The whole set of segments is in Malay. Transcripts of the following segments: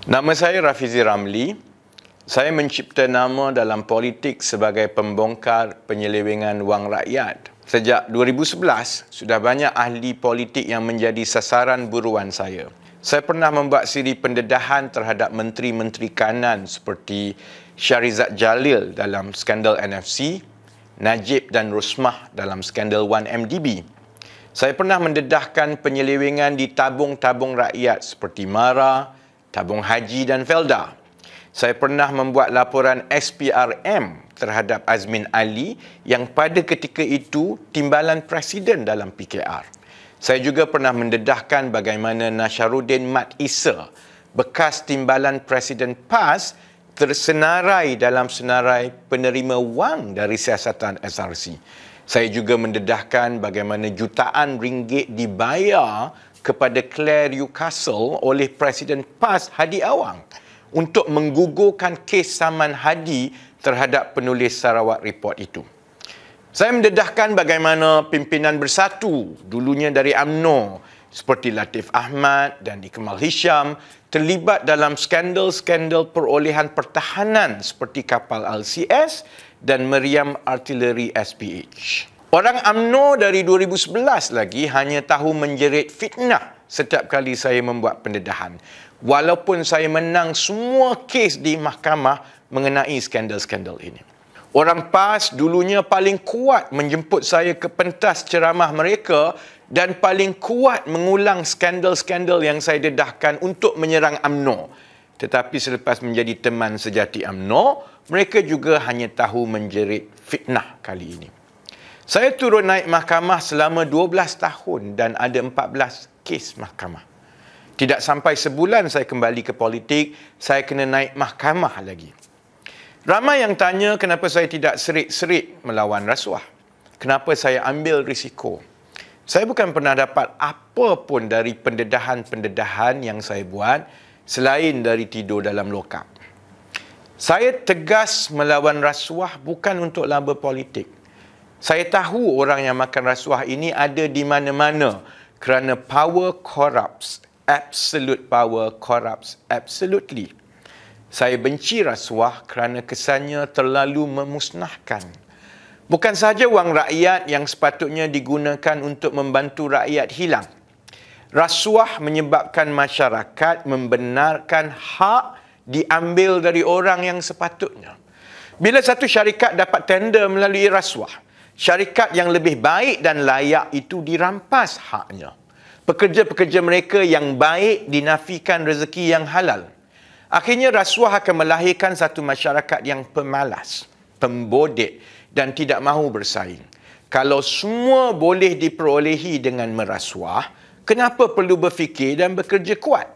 Nama saya Rafizi Ramli. Saya mencipta nama dalam politik sebagai pembongkar penyelewengan wang rakyat. Sejak 2011, sudah banyak ahli politik yang menjadi sasaran buruan saya. Saya pernah membuat siri pendedahan terhadap menteri-menteri kanan seperti Shahrizad Jalil dalam skandal NFC, Najib dan Rosmah dalam skandal 1MDB. Saya pernah mendedahkan penyelewengan di tabung-tabung rakyat seperti MARA, tabung haji dan Felda. Saya pernah membuat laporan SPRM terhadap Azmin Ali yang pada ketika itu timbalan presiden dalam PKR. Saya juga pernah mendedahkan bagaimana Nasharuddin Mat Issa, bekas timbalan Presiden PAS, tersenarai dalam senarai penerima wang dari siasatan SRC. Saya juga mendedahkan bagaimana jutaan ringgit dibayar kepada Claire Newcastle oleh Presiden PAS Hadi Awang untuk menggugurkan kes saman Hadi terhadap penulis Sarawak Report itu. Saya mendedahkan bagaimana pimpinan bersatu dulunya dari UMNO seperti Latif Ahmad dan Ikmal Hisham terlibat dalam skandal-skandal perolehan pertahanan seperti kapal LCS dan meriam artileri SPH. Orang UMNO dari 2011 lagi hanya tahu menjerit fitnah setiap kali saya membuat pendedahan. Walaupun saya menang semua kes di mahkamah mengenai skandal-skandal ini. Orang PAS dulunya paling kuat menjemput saya ke pentas ceramah mereka dan paling kuat mengulang skandal-skandal yang saya dedahkan untuk menyerang UMNO. Tetapi selepas menjadi teman sejati UMNO, mereka juga hanya tahu menjerit fitnah kali ini. Saya turun naik mahkamah selama 12 tahun dan ada 14 kes mahkamah. Tidak sampai sebulan saya kembali ke politik, saya kena naik mahkamah lagi. Ramai yang tanya kenapa saya tidak serit-serit melawan rasuah. Kenapa saya ambil risiko. Saya bukan pernah dapat apa pun dari pendedahan-pendedahan yang saya buat selain dari tidur dalam lokap. Saya tegas melawan rasuah bukan untuk laba politik. Saya tahu orang yang makan rasuah ini ada di mana-mana kerana power corrupts. Absolute power corrupts absolutely. Saya benci rasuah kerana kesannya terlalu memusnahkan. Bukan sahaja wang rakyat yang sepatutnya digunakan untuk membantu rakyat hilang. Rasuah menyebabkan masyarakat membenarkan hak diambil dari orang yang sepatutnya. Bila satu syarikat dapat tender melalui rasuah, syarikat yang lebih baik dan layak itu dirampas haknya. Pekerja-pekerja mereka yang baik dinafikan rezeki yang halal. Akhirnya rasuah akan melahirkan satu masyarakat yang pemalas, pembodek dan tidak mahu bersaing. Kalau semua boleh diperolehi dengan merasuah, kenapa perlu berfikir dan bekerja kuat?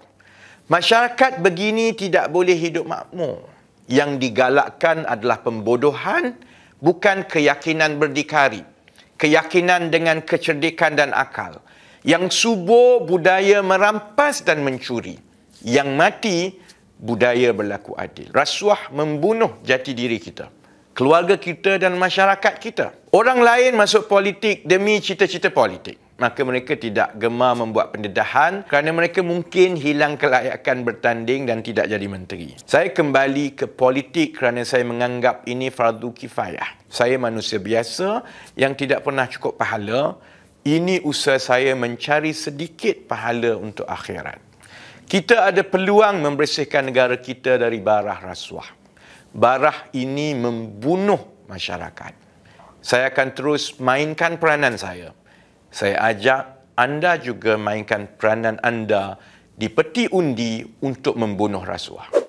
Masyarakat begini tidak boleh hidup makmur. Yang digalakkan adalah pembodohan, bukan keyakinan berdikari. Keyakinan dengan kecerdikan dan akal. Yang subur budaya merampas dan mencuri. Yang mati budaya berlaku adil. Rasuah membunuh jati diri kita, keluarga kita dan masyarakat kita. Orang lain masuk politik demi cita-cita politik. Maka mereka tidak gemar membuat pendedahan kerana mereka mungkin hilang kelayakan bertanding dan tidak jadi menteri. Saya kembali ke politik kerana saya menganggap ini fardu kifayah. Saya manusia biasa yang tidak pernah cukup pahala. Ini usaha saya mencari sedikit pahala untuk akhirat. Kita ada peluang membersihkan negara kita dari barah rasuah. Barah ini membunuh masyarakat. Saya akan terus mainkan peranan saya. Saya ajak anda juga mainkan peranan anda di peti undi untuk membunuh rasuah.